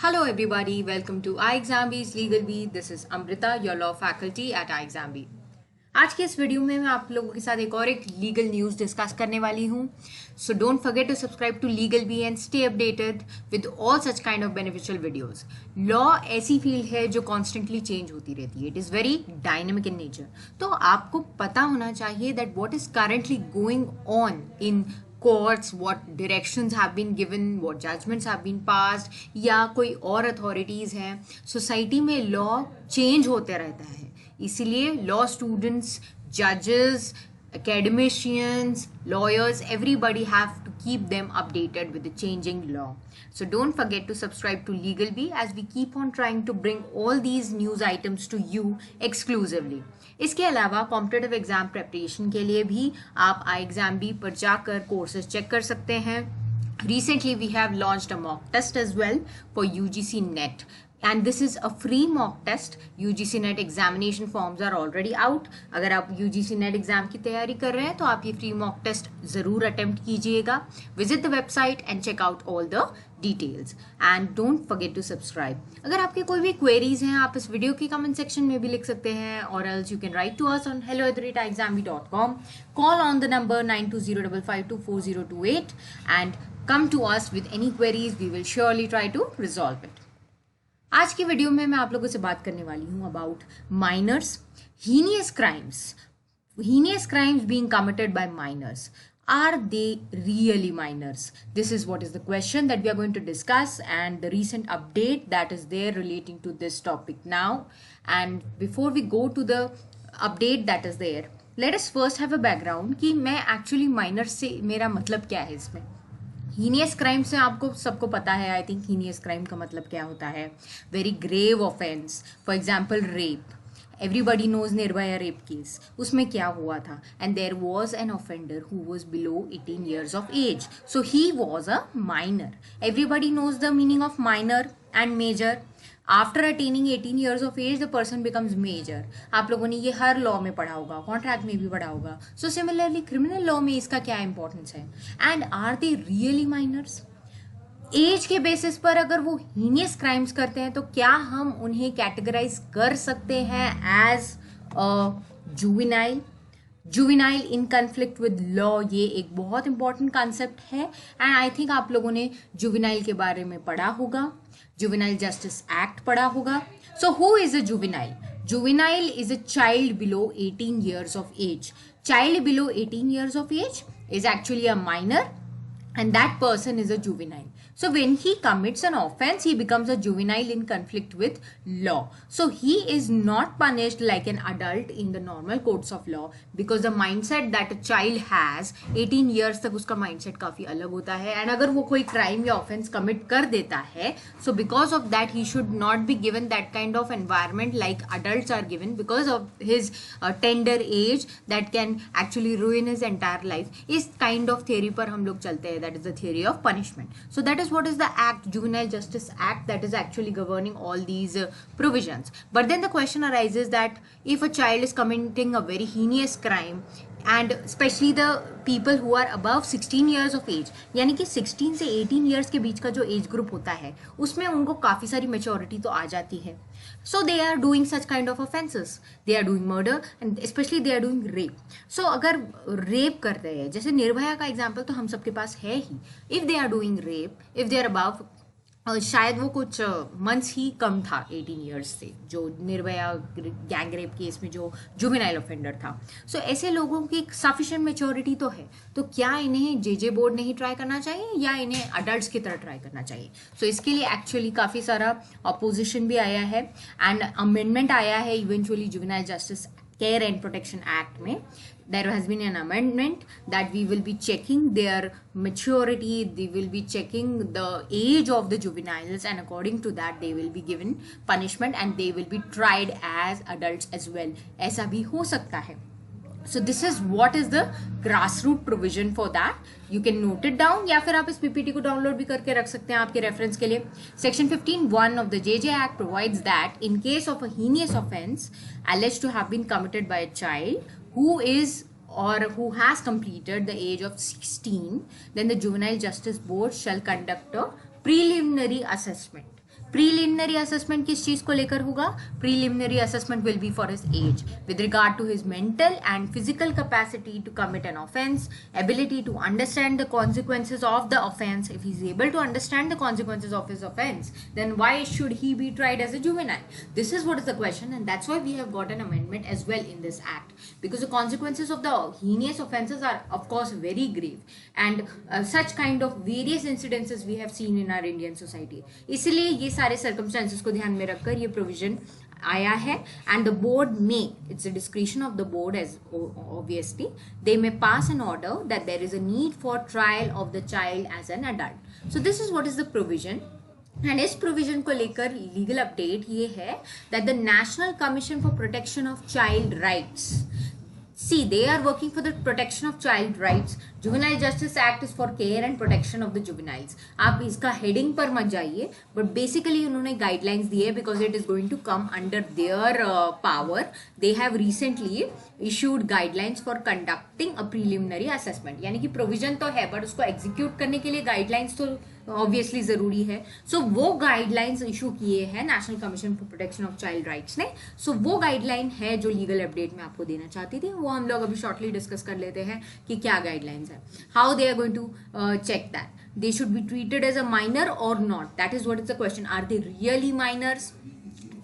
Hello everybody, welcome to iExamBee's Legal Bee. This is Amrita, your law faculty at iExamBee. आज के इस video में मैं आप लोगों के साथ एक लीगल न्यूज़ डिस्कस करने वाली हूँ. So don't forget to subscribe to Legal Bee and stay updated with all such kind of beneficial videos. Law ऐसी फील्ड है जो कॉन्स्टेंटली चेंज होती रहती है. It is very dynamic in nature. तो आपको पता होना चाहिए that what is currently going on in courts, what directions have been given, what judgments have been passed, या कोई और अथॉरिटीज हैं. सोसाइटी में लॉ चेंज होते रहता है, इसीलिए लॉ स्टूडेंट्स, जजेस, academicians, lawyers, everybody have to keep them updated with the changing law. So don't forget to subscribe to LegalBee as we keep on trying to bring all these news items to you exclusively. इसके अलावा competitive exam preparation के लिए भी आप iExamBee पर जाकर courses check कर सकते हैं. Recently we have launched a mock test as well for UGC NET. And this is a free mock test. UGC NET examination forms are already out. अगर आप UGC NET एग्जाम की तैयारी कर रहे हैं तो आप ये फ्री मॉक टेस्ट ज़रूर अटेम्प्ट कीजिएगा. Visit the website and check out all the details and don't forget to subscribe. अगर आपके कोई भी क्वेरीज हैं आप इस वीडियो के कमेंट सेक्शन में भी लिख सकते हैं, और else you can write to us on hello@iexambee.com. Call on the number 9205544028 and come to us with any queries. We will surely try to resolve it. आज की वीडियो में मैं आप लोगों से बात करने वाली हूँ about minors, heinous crimes being committed by minors. Are they really minors? This is what is the question that we are going to discuss and the recent update that is there relating to this topic now. And before we go to the update that is there, let us first have a background कि मैं actually minors से मेरा मतलब क्या है. इसमें heinous crime से आपको सबको पता है. आई थिंक हीनियस क्राइम का मतलब क्या होता है. Very grave offence. For example rape. Everybody knows Nirbhaya rape case. उसमें क्या हुआ था, and there was an offender who was below 18 years of age. So he was a minor. Everybody knows the meaning of minor and major. After attaining 18 years of age the person becomes major. आप लोगों ने ये हर law में पढ़ा होगा, contract में भी पढ़ा होगा. सो सिमिलरली क्रिमिनल लॉ में इसका क्या इंपॉर्टेंस है. And are they really minors? Age के बेसिस पर अगर वो हीनियस क्राइम्स करते हैं तो क्या हम उन्हें कैटेगराइज कर सकते हैं as juvenile? Juvenile in conflict with law, ये एक बहुत इंपॉर्टेंट कॉन्सेप्ट है. एंड आई थिंक आप लोगों ने जुवेनाइल के बारे में पढ़ा होगा, जुवेनाइल जस्टिस एक्ट पढ़ा होगा. So who is a juvenile? Juvenile is a child below 18 years of age. Child below 18 years of age is actually a minor, and that person is a juvenile. So when he commits an offense, he becomes a juvenile in conflict with law. So he is not punished like an adult in the normal courts of law, because the mindset that a child has 18 years तक उसका mindset काफी अलग होता है. And अगर वो कोई crime या offense commit कर देता है, so because of that he should not be given that kind of environment like adults are given, because of his tender age that can actually ruin his entire life. इस kind of theory पर हम लोग चलते हैं. That is the theory of punishment. So that is what is the act, Juvenile Justice Act, that is actually governing all these provisions. But then the question arises that if a child is committing a very heinous crime, and especially the people who are above 16 years of age, यानी कि 16 से 18 years के बीच का जो age group होता है उसमें उनको काफ़ी सारी मेच्योरिटी तो आ जाती है. So they are doing such kind of offenses. They are doing murder and especially they are doing rape. So अगर rape कर रहे हैं, जैसे निर्भया का एग्जाम्पल तो हम सबके पास है ही. If they are doing rape, if they are above, शायद वो कुछ मंथ्स ही कम था 18 years से, जो निर्भया गैंग रेप केस में जो जुवेनाइल ऑफेंडर था. सो ऐसे लोगों की सफिशिएंट मेच्योरिटी तो है, तो क्या इन्हें जेजे बोर्ड नहीं ट्राई करना चाहिए या इन्हें अडल्ट्स की तरह ट्राई करना चाहिए. सो इसके लिए एक्चुअली काफ़ी सारा अपोजिशन भी आया है एंड अमेंडमेंट आया है eventually juvenile justice care and protection act में. There has been an amendment that we will be checking their maturity, they will be checking the age of the juveniles, and according to that they will be given punishment and they will be tried as adults as well. ऐसा भी हो सकता है. So this is what is the grassroots provision for that. You can note it down, या फिर आप इस PPT को डाउनलोड भी करके रख सकते हैं आपके रेफरेंस के लिए. Section 15(1) of the JJ Act provides that in case of a heinous offense alleged to have been committed by a child who is or who has completed the age of 16, then the Juvenile Justice Board shall conduct a preliminary assessment. Preliminary assessment किस चीज को लेकर होगा? Preliminary assessment will be for his age with regard to his mental and physical capacity to commit an offence, ability to understand the consequences of the offence. If he is able to understand the consequences of his offence, then why should he be tried as a juvenile? This is what is the question, and that's why we have got an amendment as well in this act, because the consequences of the heinous offenses are of course very grave, and such kind of various incidences we have seen in our Indian society. इसलिए ये सारे circumstances को ध्यान में रखकर ये provision आया है, and the board may, it's a discretion of the board as obviously, they may pass an order that there is a need for trial of the child as an adult. So this is what is the provision. And इस provision को लेकर legal update ये है that the national commission for protection of child rights, see they are working for the protection of child rights. Juvenile Justice Act is for care and protection of the juveniles. आप इसका heading पर मत जाइए, but basically उन्होंने guidelines दी है because it is going to come under their power. They have recently issued guidelines for conducting a preliminary assessment. यानी कि प्रोविजन तो है बट उसको एग्जीक्यूट करने के लिए गाइडलाइंस तो ऑब्वियसली जरूरी है. सो वो गाइडलाइंस इशू किए हैं national commission for protection of child rights ने. सो वो गाइडलाइन है जो लीगल अपडेट में आपको देना चाहती थी. वो हम लोग अभी शॉर्टली डिस्कस कर लेते हैं कि क्या गाइडलाइंस है, how they are going to check that they should be treated as a minor or not. That is what is the question. Are they really minors?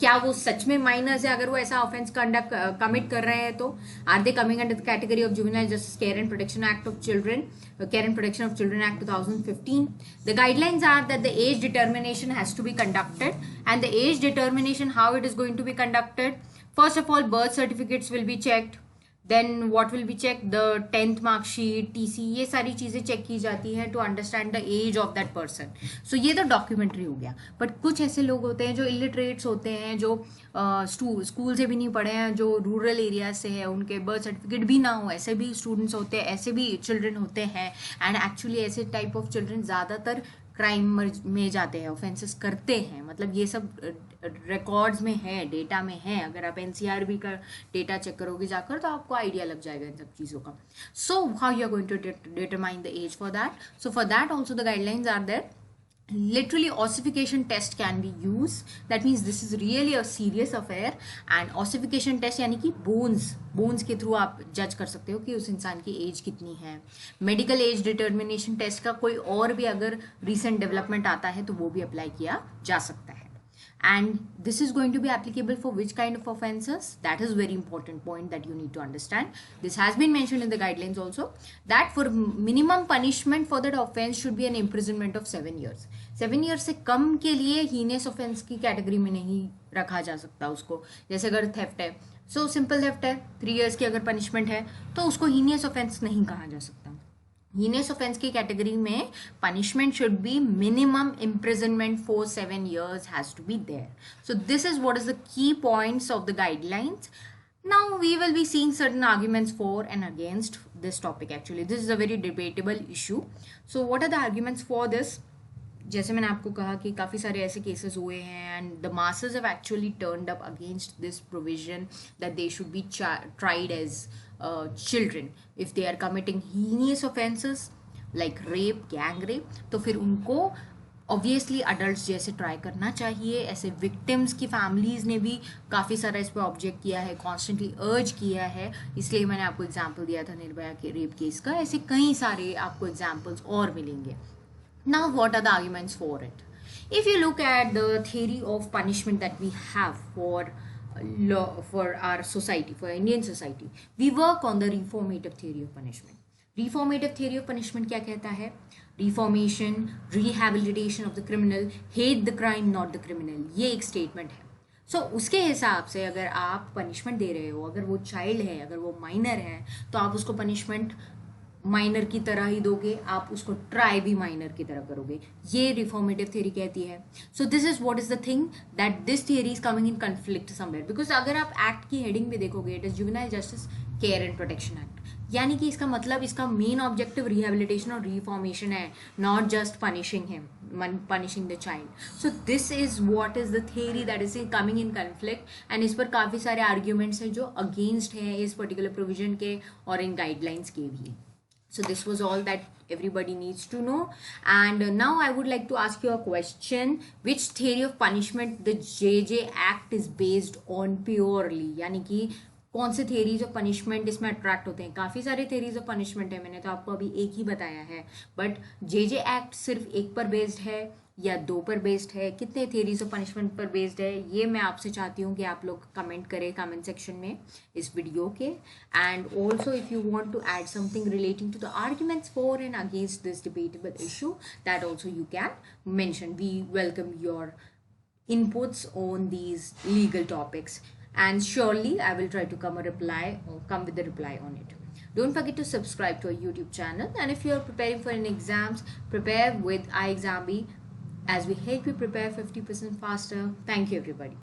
क्या वो सच में माइनर्स है अगर वो ऐसा ऑफेंस कमिट कर रहे हैं? तो are they coming under the category of juvenile justice care and protection act of children, care and protection of children act 2015. The guidelines are that the age determination has to be conducted, and the age determination how it is going to be conducted. First of all birth certificates will be checked, then what will be check, the 10th marksheet, TC, ये सारी चीजें check की जाती हैं to understand the age of that person. So ये तो documentary हो गया. बट कुछ ऐसे लोग होते हैं जो इलिटरेट्स होते हैं, जो स्कूल से भी नहीं पढ़े हैं, जो रूरल एरिया से है, उनके बर्थ सर्टिफिकेट भी ना हो, ऐसे भी स्टूडेंट्स होते हैं, ऐसे भी चिल्ड्रन होते हैं. एंड एक्चुअली ऐसे टाइप ऑफ चिल्ड्रन ज़्यादातर क्राइम में जाते हैं, ऑफेंसेस करते हैं. मतलब ये सब रिकॉर्ड्स में है, डेटा में है. अगर आप एनसीआरबी का डेटा चेक करोगे जाकर तो आपको आइडिया लग जाएगा इन सब चीज़ों का. So how you are going to determine the age for that? So for that also the guidelines are there. Literally ossification test can be used. That means this is really a serious affair, and ossification test यानी कि bones के through आप जज कर सकते हो कि उस इंसान की एज कितनी है. मेडिकल एज डिटर्मिनेशन टेस्ट का कोई और भी अगर रिसेंट डेवलपमेंट आता है तो वो भी अप्लाई किया जा सकता है. And this is going to be applicable for which kind of offenses? That is very important point that you need to understand. This has been mentioned in the guidelines also, that for minimum punishment for that offense should be an imprisonment of 7 years. 7 years से कम के लिए heinous offense की category में नहीं रखा जा सकता उसको. जैसे अगर थेफ्ट है, सो सिंपल थेफ्ट है, 3 years की अगर पनिशमेंट है तो उसको heinous offense नहीं कहा जा सकता. heinous offense की कैटेगरी में punishment should be minimum imprisonment for 7 years has to be there. So this is what is the key points of the guidelines. Now we will be seeing certain arguments for and against this topic. Actually this is a very debatable issue. So what are the arguments for this? जैसे मैंने आपको कहा कि काफ़ी सारे ऐसे cases हुए हैं, and the masses have actually turned up against this provision that they should be tried as children if they are committing heinous offenses like rape, gang rape. तो फिर उनको ऑब्वियसली अडल्ट जैसे ट्राई करना चाहिए. ऐसे victims की families ने भी काफ़ी सारा इस पर ऑब्जेक्ट किया है, कॉन्स्टेंटली अर्ज किया है. इसलिए मैंने आपको एग्जाम्पल दिया था निर्भया के रेप केस का. ऐसे कई सारे आपको एग्जाम्पल्स और मिलेंगे. Now what are the arguments for it? If you look at the theory of punishment that we have for our society, for Indian society, we work on the reformative theory of punishment. Reformative theory of punishment क्या कहता है? Reformation, rehabilitation of the criminal, hate the crime not the criminal. ये एक statement है. सो उसके हिसाब से अगर आप पनिशमेंट दे रहे हो, अगर वो चाइल्ड है, अगर वो माइनर है, तो आप उसको पनिशमेंट माइनर की तरह ही दोगे, आप उसको ट्राई भी माइनर की तरह करोगे. ये रिफॉर्मेटिव थ्योरी कहती है. So this is what is the thing that this theory is coming in conflict somewhere, because अगर आप एक्ट की हेडिंग में देखोगे, it is juvenile justice care and protection act, यानी कि इसका मतलब इसका मेन ऑब्जेक्टिव रिहेबिलिटेशन और रिफॉर्मेशन है, not just punishing him, punishing the child. So this is what is the theory that is coming in conflict, and इस पर काफ़ी सारे arguments हैं जो against हैं इस particular provision के और इन guidelines के भी. So this was all that everybody needs to know. And now I would like to ask you a question. Which theory of punishment the JJ Act is based on purely? यानी कि कौन से theories of punishment इसमें attract होते हैं? काफ़ी सारे theories of punishment है, मैंने तो आपको अभी एक ही बताया है, बट JJ Act सिर्फ एक पर बेस्ड है या दो पर बेस्ड है, कितने theories of punishment पर बेस्ड है, ये मैं आपसे चाहती हूँ कि आप लोग कमेंट करें कमेंट सेक्शन में इस वीडियो के. And also if you want to add something relating to the arguments for and against this debatable issue, that also you can mention. We welcome your inputs on these legal topics, and surely I will try to come with the reply on it. Don't forget to subscribe to our YouTube channel, and if you are preparing for any exams, prepare with iExamB, as we help you prepare 50% faster. Thank you everybody.